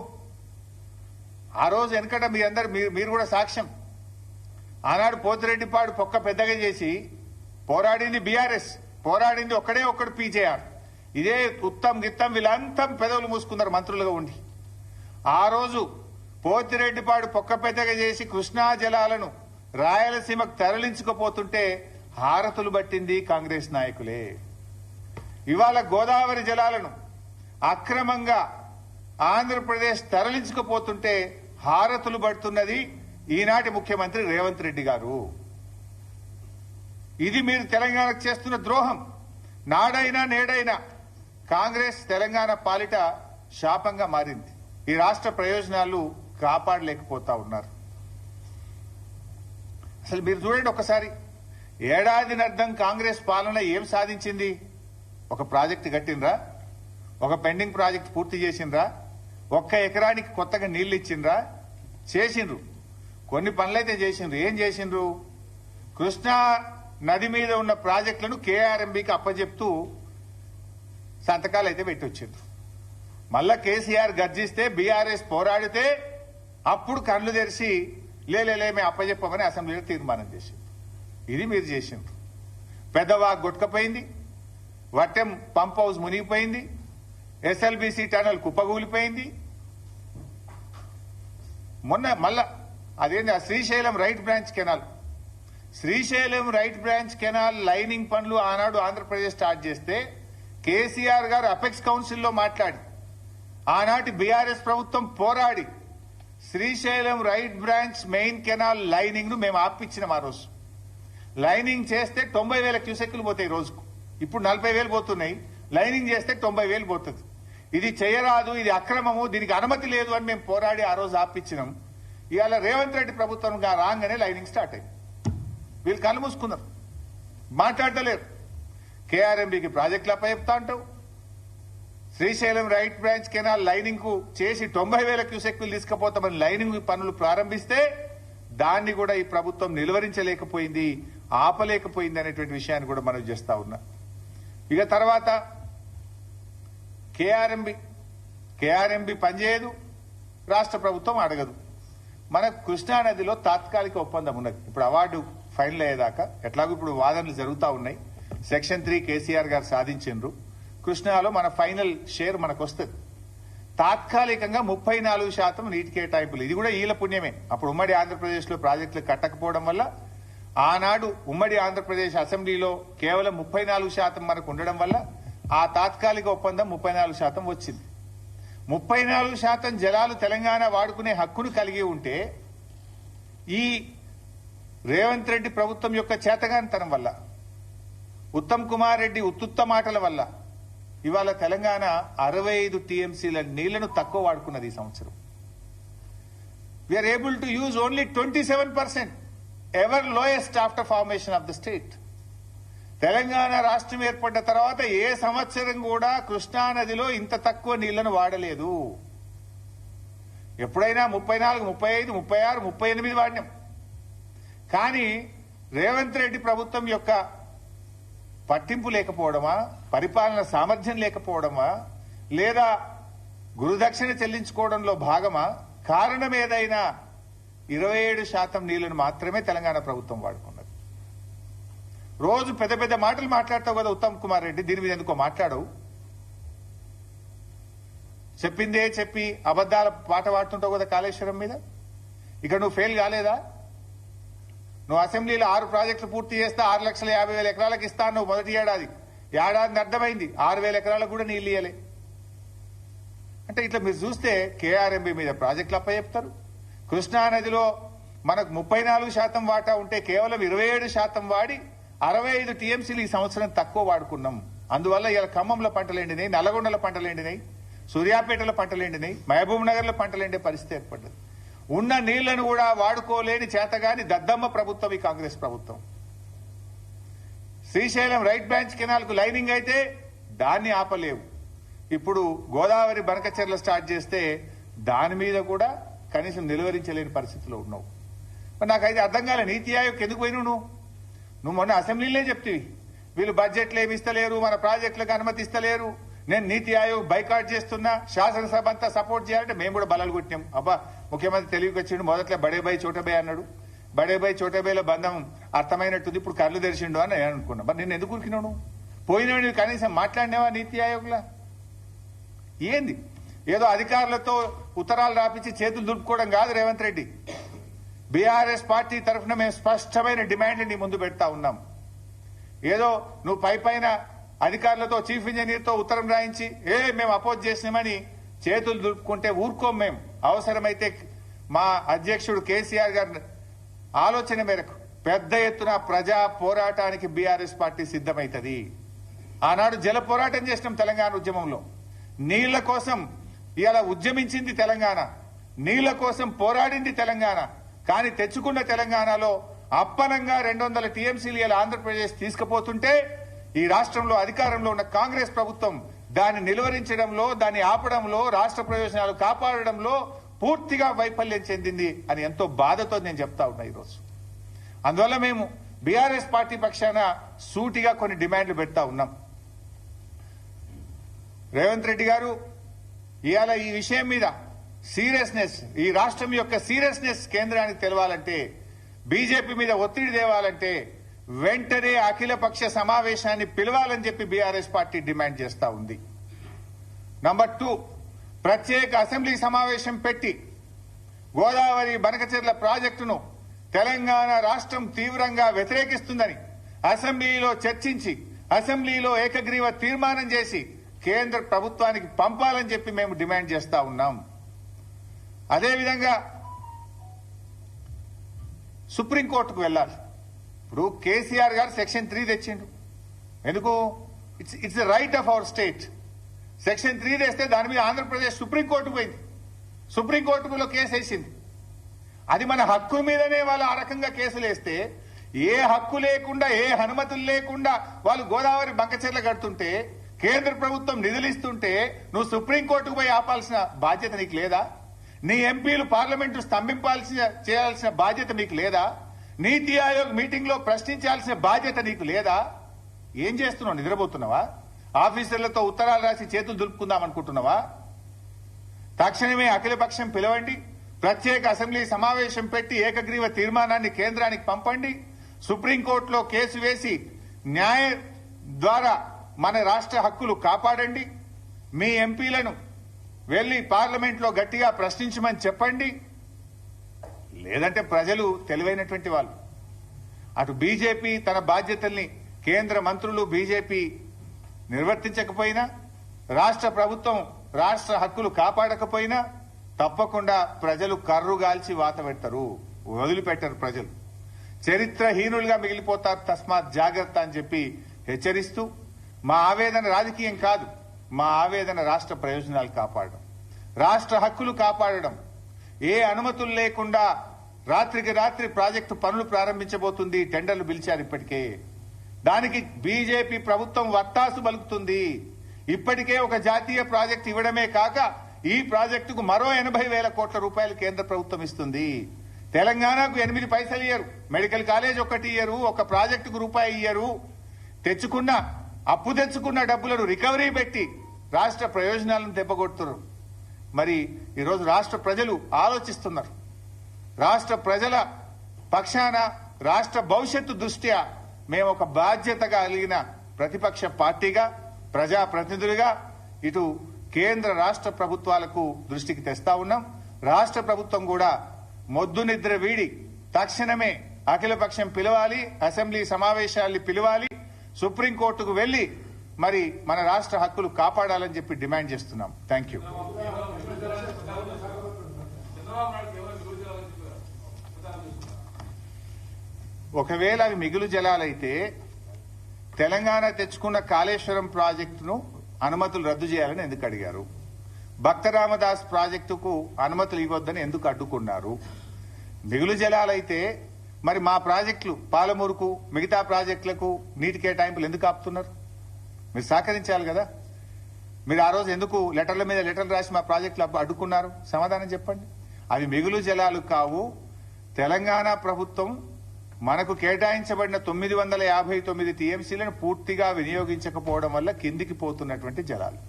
ఆ రోజు వెనకట మీ అందరు మీరు కూడా సాక్ష్యం. ఆనాడు పోతిరెడ్డిపాడు పొక్క పెద్దగా చేసి పోరాడింది బీఆర్ఎస్, పోరాడింది ఒక్కడు పీజేఆర్. ఇదే ఉత్తమ్ గిత్తం వీళ్ళంతా పెదవులు మూసుకున్నారు మంత్రులుగా ఉండి. ఆ రోజు పోతిరెడ్డిపాడు పొక్క పెద్దగా చేసి కృష్ణా జలాలను రాయలసీమకు తరలించుకుపోతుంటే హారతులు పట్టింది కాంగ్రెస్ నాయకులే. ఇవాళ గోదావరి జలాలను అక్రమంగా ఆంధ్రప్రదేశ్ తరలించుకుపోతుంటే హారతులు పడుతున్నది ఈనాటి ముఖ్యమంత్రి రేవంత్ రెడ్డి గారు. ఇది మీరు తెలంగాణకు చేస్తున్న ద్రోహం. నాడైనా నేడైనా కాంగ్రెస్ తెలంగాణ పాలిట శాపంగా మారింది. ఈ రాష్ట్ర ప్రయోజనాలు కాపాడలేకపోతా ఉన్నారు. అసలు మీరు చూడండి ఒకసారి, ఏడాదినర్థం కాంగ్రెస్ పాలన ఏం సాధించింది? ఒక ప్రాజెక్టు కట్టినరా? ఒక పెండింగ్ ప్రాజెక్ట్ పూర్తి చేసిండ్రా? 1 ఎకరానికి కొత్తగా నీళ్లు ఇచ్చిండ్రా? చేసిండ్రు. కొన్ని పనులైతే చేసిండ్రు. ఏం చేసిండ్రు? కృష్ణా నది మీద ఉన్న ప్రాజెక్టులను కేఆర్ఎంబీకి అప్పచెప్తూ సంతకాలు అయితే పెట్టి వచ్చిండ్రు. మళ్ళా కేసీఆర్ గర్జిస్తే, బీఆర్ఎస్ పోరాడితే అప్పుడు కళ్ళు తెరిచి లేలే మేము అప్పచెప్పమని అసెంబ్లీలో తీర్మానం చేసిండ్రు. ఇది మీరు చేసిండ్రు. పెద్దవాగ్ కొట్టుకపోయింది, వట్టెం పంప్ హౌస్ మునిగిపోయింది, ఎస్ఎల్బీసీ టనల్ కుప్పగూలిపోయింది. మొన్న మళ్ళా అదేంటి Srisailam right branch canal, Srisailam right branch canal lining పనులు ఆనాడు ఆంధ్రప్రదేశ్ స్టార్ట్ చేస్తే కేసీఆర్ గారు అపెక్స్ కౌన్సిల్లో మాట్లాడి ఆనాటి బీఆర్ఎస్ ప్రభుత్వం పోరాడి Srisailam right branch main canal lining ను మేము ఆపిచ్చినాం. ఆ రోజు లైనింగ్ చేస్తే 90,000 క్యూసెక్లు పోతాయి రోజుకు. ఇప్పుడు 40,000 పోతున్నాయి. లైనింగ్ చేస్తే 90,000 పోతుంది. ఇది చేయరాదు, ఇది అక్రమము, దీనికి అనుమతి లేదు అని మేము పోరాడి ఆ రోజు ఆపిచ్చినాం. ఇవాళ రేవంత్ రెడ్డి ప్రభుత్వం రాగానే లైనింగ్ స్టార్ట్ అయింది. వీళ్ళు కళ్ళు మూసుకున్నారు, మాట్లాడలేరు. కేఆర్ఎంబీకి ప్రాజెక్టులు అప్పచెప్తా అంటావు, Srisailam right branch canal lining కు చేసి 90,000 క్యూసెక్లు తీసుకుపోతామని లైనింగ్ పనులు ప్రారంభిస్తే దాన్ని కూడా ఈ ప్రభుత్వం నిలువరించలేకపోయింది, ఆపలేకపోయింది అనేటువంటి విషయాన్ని కూడా మనం చేస్తా ఉన్నా. ఇక తర్వాత కేఆర్ఎంబీ పనిచేయదు, రాష్ట్ర ప్రభుత్వం అడగదు. మన కృష్ణానదిలో తాత్కాలిక ఒప్పందం ఉన్నది. ఇప్పుడు అవార్డు ఫైనల్ అయ్యేదాకా ఎట్లాగో ఇప్పుడు వాదనలు జరుగుతూ ఉన్నాయి. సెక్షన్ 3 కేసీఆర్ గారు సాధించిండ్రు. కృష్ణాలో మన ఫైనల్ షేర్ మనకు వస్తుంది. తాత్కాలికంగా 34% నీటి కేటాయింపులు. ఇది కూడా ఈల పుణ్యమే. అప్పుడు ఉమ్మడి ఆంధ్రప్రదేశ్ లో ప్రాజెక్టులు కట్టకపోవడం వల్ల ఆనాడు ఉమ్మడి ఆంధ్రప్రదేశ్ అసెంబ్లీలో కేవలం 34% మనకు ఉండడం వల్ల ఆ తాత్కాలిక ఒప్పందం 34% వచ్చింది. 34% జలాలు తెలంగాణ వాడుకునే హక్కును కలిగి ఉంటే ఈ రేవంత్ రెడ్డి ప్రభుత్వం యొక్క చేతగానితనం వల్ల, ఉత్తమ్ కుమార్ రెడ్డి ఉత్తుత్త మాటల వల్ల ఇవాళ తెలంగాణ 65 టీఎంసీల నీళ్లను తక్కువ వాడుకున్నది ఈ సంవత్సరం. We are able to use only 27%, ever lowest after formation of the state. Telangana రాష్ట్రం ఏర్పడ్డ తర్వాత ఏ సంవత్సరం కూడా కృష్ణా నదిలో ఇంత తక్కువ నీళ్లను వాడలేదు. ఎప్పుడైనా 34, 35, 36, 38 వాడినాం. కానీ రేవంత్ రెడ్డి ప్రభుత్వం యొక్క పట్టింపు లేకపోవడమా, పరిపాలన సామర్థ్యం లేకపోవడమా, లేదా గురుదక్షిణ చెల్లించుకోవడంలో భాగమా, కారణం ఏదైనా 27% నీళ్లను మాత్రమే తెలంగాణ ప్రభుత్వం వాడుకున్నది. రోజు పెద్ద పెద్ద మాటలు మాట్లాడతావు కదా ఉత్తమ్ కుమార్ రెడ్డి, దీని మీద ఎందుకో మాట్లాడవు? చెప్పిందే చెప్పి అబద్దాల పాట పాడుతుంటావు కదా కాళేశ్వరం మీద. ఇక్కడ నువ్వు ఫెయిల్ కాలేదా? నువ్వు అసెంబ్లీలో 6 ప్రాజెక్టులు పూర్తి చేస్తే 6,50,000 ఎకరాలకు ఇస్తాను నువ్వు మొదటి ఏడాది. ఏడాది అర్థమైంది 6,000 ఎకరాలకు కూడా నీళ్ళు ఇయ్యలే. అంటే ఇట్లా మీరు చూస్తే కేఆర్ఎంబీ మీద ప్రాజెక్టులు అప్పచెప్తారు. కృష్ణానదిలో మనకు 34% వాటా ఉంటే కేవలం 27% వాడి 65 టీఎంసీలు ఈ సంవత్సరం తక్కువ వాడుకున్నాం. అందువల్ల ఇలా ఖమ్మంలో పంటలు ఎండినాయి, నల్లగొండలో పంటలు ఎండినాయి, సూర్యాపేటలో పంటలు ఎండినాయి, మహబూబ్ నగర్ లో పంటలు ఎండే పరిస్థితి ఏర్పడ్డది. ఉన్న నీళ్లను కూడా వాడుకోలేని చేతగాని దద్దమ్మ ప్రభుత్వం ఈ కాంగ్రెస్ ప్రభుత్వం. శ్రీశైలం రైట్ బ్రాంచ్ కెనాల్ కు లైనింగ్ అయితే దాన్ని ఆపలేవు. ఇప్పుడు గోదావరి బనకచెర్ల స్టార్ట్ చేస్తే దాని మీద కూడా కనీసం నిలువరించలేని పరిస్థితిలో ఉన్నావు. నాకైతే అర్థం కాలే, నీతి ఆయోగ్ ఎందుకు పోయినావు నువ్వు? మొన్న అసెంబ్లీలో చెప్తివి వీళ్ళు బడ్జెట్లు ఏమి ఇస్తలేరు, మన ప్రాజెక్టులకు అనుమతి ఇస్తలేరు, నేను నీతి ఆయోగ్ బైకాట్ చేస్తున్నా, శాసనసభ అంతా సపోర్ట్ చేయాలంటే మేము కూడా బలాలు కొట్టినాం. అబ్బా ముఖ్యమంత్రి తెలివికి వచ్చిండు, మొదట్లో బడేబాయి చోటబాయ్ అన్నాడు, బడేబాయి చోటబాయ్లో బంధం అర్థమైనట్టుంది, ఇప్పుడు కళ్ళు తెరిచిండు అని నేను అనుకున్నా. మరి నేను ఎందుకు ఉరికినాను? పోయినవి కనీసం మాట్లాడినావా నీతి ఆయోగ్లా? ఏంది ఏదో అధికారులతో ఉత్తరాలు రాపించి చేతులు దులుపుకోవడం కాదు రేవంత్ రెడ్డి. బీఆర్ఎస్ పార్టీ తరఫున మేము స్పష్టమైన డిమాండ్ నీ ముందు పెడతా ఉన్నాం. ఏదో నువ్వు పైన అధికారులతో చీఫ్ ఇంజనీర్ తో ఉత్తరం రాయించి మేము అపోజ్ చేసినామని చేతులు దులుపుకుంటే ఊరుకోం. మేము అవసరమైతే మా అధ్యక్షుడు కేసీఆర్ గారి ఆలోచన మేరకు పెద్ద ఎత్తున ప్రజా పోరాటానికి బీఆర్ఎస్ పార్టీ సిద్ధమైతది. ఆనాడు జల పోరాటం చేసినాం తెలంగాణ ఉద్యమంలో. నీళ్ల కోసం ఇలా ఉద్యమించింది తెలంగాణ, నీళ్ల కోసం పోరాడింది తెలంగాణ. కానీ తెచ్చుకున్న తెలంగాణలో అప్పనంగా 200 టీఎంసీలు ఇలా ఆంధ్రప్రదేశ్ తీసుకుపోతుంటే ఈ రాష్ట్రంలో అధికారంలో ఉన్న కాంగ్రెస్ ప్రభుత్వం దాన్ని నిలువరించడంలో, దాన్ని ఆపడంలో, రాష్ట్ర ప్రయోజనాలు కాపాడడంలో పూర్తిగా వైఫల్యం చెందింది అని ఎంతో బాధతో నేను చెప్తా ఉన్నా ఈరోజు. అందువల్ల మేము బీఆర్ఎస్ పార్టీ పక్షాన సూటిగా కొన్ని డిమాండ్లు పెడతా ఉన్నాం. రేవంత్ రెడ్డి గారు ఇవాళ ఈ విషయం మీద సీరియస్నెస్, ఈ రాష్ట్రం యొక్క సీరియస్నెస్ కేంద్రానికి తెలవాలంటే, బీజేపీ మీద ఒత్తిడి తేవాలంటే వెంటనే అఖిలపక్ష సమావేశాన్ని పిలవాలని చెప్పి బీఆర్ఎస్ పార్టీ డిమాండ్ చేస్తా ఉంది. నంబర్ 2, ప్రత్యేక అసెంబ్లీ సమావేశం పెట్టి గోదావరి బనకచెర్ల ప్రాజెక్టును తెలంగాణ రాష్ట్రం తీవ్రంగా వ్యతిరేకిస్తుందని అసెంబ్లీలో చర్చించి, అసెంబ్లీలో ఏకగ్రీవ తీర్మానం చేసి కేంద్ర ప్రభుత్వానికి పంపాలని చెప్పి మేము డిమాండ్ చేస్తా ఉన్నాం. అదేవిధంగా సుప్రీంకోర్టుకు వెళ్లాలి. ఇప్పుడు కేసీఆర్ గారు సెక్షన్ 3 తెచ్చిండు. ఎందుకు? It's the right of our state. Section 3 తెస్తే దాని మీద ఆంధ్రప్రదేశ్ సుప్రీంకోర్టుకు పోయింది, సుప్రీంకోర్టులో కేసు వేసింది. అది మన హక్కు మీదనే వాళ్ళు ఆ రకంగా కేసులు వేస్తే, ఏ హక్కు లేకుండా, ఏ అనుమతులు లేకుండా వాళ్ళు గోదావరి బంకచెర్ల కడుతుంటే, కేంద్ర ప్రభుత్వం నిధులిస్తుంటే నువ్వు సుప్రీంకోర్టుకు పోయి ఆపాల్సిన బాధ్యత నీకు లేదా? నీ ఎంపీలు పార్లమెంటు చేయాల్సిన బాధ్యత మీకు లేదా? నీతి ఆయోగ్ మీటింగ్ లో ప్రశ్నించాల్సిన బాధ్యత నీకు లేదా? ఏం చేస్తున్నావు? నిద్రపోతున్నావా? ఆఫీసర్లతో ఉత్తరాలు రాసి చేతులు దులుపుకుందాం అనుకుంటున్నావా? తక్షణమే అఖిలపక్షం పిలవండి, ప్రత్యేక అసెంబ్లీ సమావేశం పెట్టి ఏకగ్రీవ తీర్మానాన్ని కేంద్రానికి పంపండి, సుప్రీంకోర్టులో కేసు వేసి న్యాయ ద్వారా మన రాష్ట్ర హక్కులు కాపాడండి, మీ ఎంపీలను వెళ్లి పార్లమెంట్లో గట్టిగా ప్రశ్నించమని చెప్పండి. లేదంటే ప్రజలు తెలివైనటువంటి వాళ్ళు, అటు బీజేపీ తన బాధ్యతల్ని కేంద్ర మంత్రులు బీజేపీ నిర్వర్తించకపోయినా, రాష్ట్ర ప్రభుత్వం రాష్ట్ర హక్కులు కాపాడకపోయినా తప్పకుండా ప్రజలు కర్రుగాల్చి వాత పెడతారు, వదిలిపెట్టరు. ప్రజలు చరిత్రహీనులుగా మిగిలిపోతారు. తస్మాత్ జాగ్రత్త అని చెప్పి హెచ్చరిస్తూ, మా ఆవేదన రాజకీయం కాదు, మా ఆవేదన రాష్ట్ర ప్రయోజనాలు కాపాడడం, రాష్ట్ర హక్కులు కాపాడడం. ఏ అనుమతులు లేకుండా రాత్రికి రాత్రి ప్రాజెక్టు పనులు ప్రారంభించబోతుంది. టెండర్లు పిలిచారు ఇప్పటికే. దానికి బీజేపీ ప్రభుత్వం వత్తాసు పలుకుతుంది. ఇప్పటికే ఒక జాతీయ ప్రాజెక్టు ఇవ్వడమే కాక ఈ ప్రాజెక్టుకు మరో 80,000 కోట్ల రూపాయలు కేంద్ర ప్రభుత్వం ఇస్తుంది. తెలంగాణకు 8 పైసలు ఇయ్యరు, మెడికల్ కాలేజ్ ఒకటి ఇయ్యరు, ఒక ప్రాజెక్టుకు రూపాయి ఇయ్యరు. అప్పు తెచ్చుకున్న డబ్బులను రికవరీ పెట్టి రాష్ట్ర ప్రయోజనాలను దెబ్బకొడుతున్నారు. మరి ఈరోజు రాష్ట్ర ప్రజలు ఆలోచిస్తున్నారు. రాష్ట్ర ప్రజల పక్షాన రాష్ట్ర భవిష్యత్తు దృష్ట్యా మేము ఒక బాధ్యత కలిగిన ప్రతిపక్ష పార్టీగా, ప్రజాప్రతినిధులుగా ఇటు కేంద్ర రాష్ట్ర ప్రభుత్వాలకు దృష్టికి తెస్తా ఉన్నాం. రాష్ట్ర ప్రభుత్వం కూడా మొద్దు నిద్ర వీడి తక్షణమే అఖిలపక్షం పిలవాలి, అసెంబ్లీ సమావేశాల్ని పిలవాలి, సుప్రీంకోర్టుకు వెళ్లి మరి మన రాష్ట్ర హక్కులు కాపాడాలని చెప్పి డిమాండ్ చేస్తున్నాం. Thank you. ఒకవేళ అవి మిగులు జలాలైతే తెలంగాణ తెచ్చుకున్న కాళేశ్వరం ప్రాజెక్టును అనుమతులు రద్దు చేయాలని ఎందుకు అడిగారు? భక్త రామదాస్ ప్రాజెక్టుకు అనుమతులు ఇవ్వొద్దని ఎందుకు అడ్డుకున్నారు? మిగులు జలాలైతే మరి మా ప్రాజెక్టులు పాలమూరుకు, మిగతా ప్రాజెక్టులకు నీటి కేటాయింపులు ఎందుకు ఆపుతున్నారు? మీరు సహకరించాలి కదా. మీరు ఆ రోజు ఎందుకు లెటర్ల మీద లెటర్లు రాసి మా ప్రాజెక్టులు అడ్డుకున్నారు? సమాధానం చెప్పండి. అవి మిగులు జలాలు కావు. తెలంగాణ ప్రభుత్వం మనకు కేటాయించబడిన 959 టీఎంసీలను పూర్తిగా వినియోగించకపోవడం వల్ల కిందికి పోతున్నటువంటి జలాలు.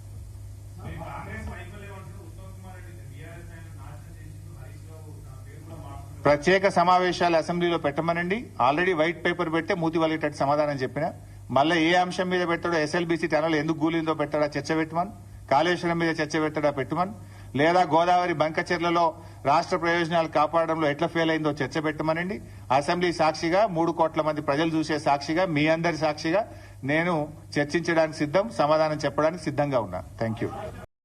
ప్రత్యేక సమావేశాలు అసెంబ్లీలో పెట్టమనండి. ఆల్రెడీ వైట్ పేపర్ పెట్టే మూతి వలిగేటట్టు సమాధానం చెప్పిన. మళ్ళీ ఏ అంశం మీద పెట్టాడో, ఎస్ఎల్బీసీ టనల్ ఎందుకు గూలిందో పెట్టాడా చర్చ పెట్టమని, కాళేశ్వరం మీద చర్చ పెట్టాడా పెట్టమని, లేదా గోదావరి బంకచెర్లలో రాష్ట్ర ప్రయోజనాలు కాపాడడంలో ఎట్లా ఫెయిల్ అయిందో చర్చ పెట్టమనండి. అసెంబ్లీ సాక్షిగా, 3 కోట్ల మంది ప్రజలు చూసే సాక్షిగా, మీ అందరి సాక్షిగా నేను చర్చించడానికి సిద్ధం, సమాధానం చెప్పడానికి సిద్ధంగా ఉన్నా. Thank you.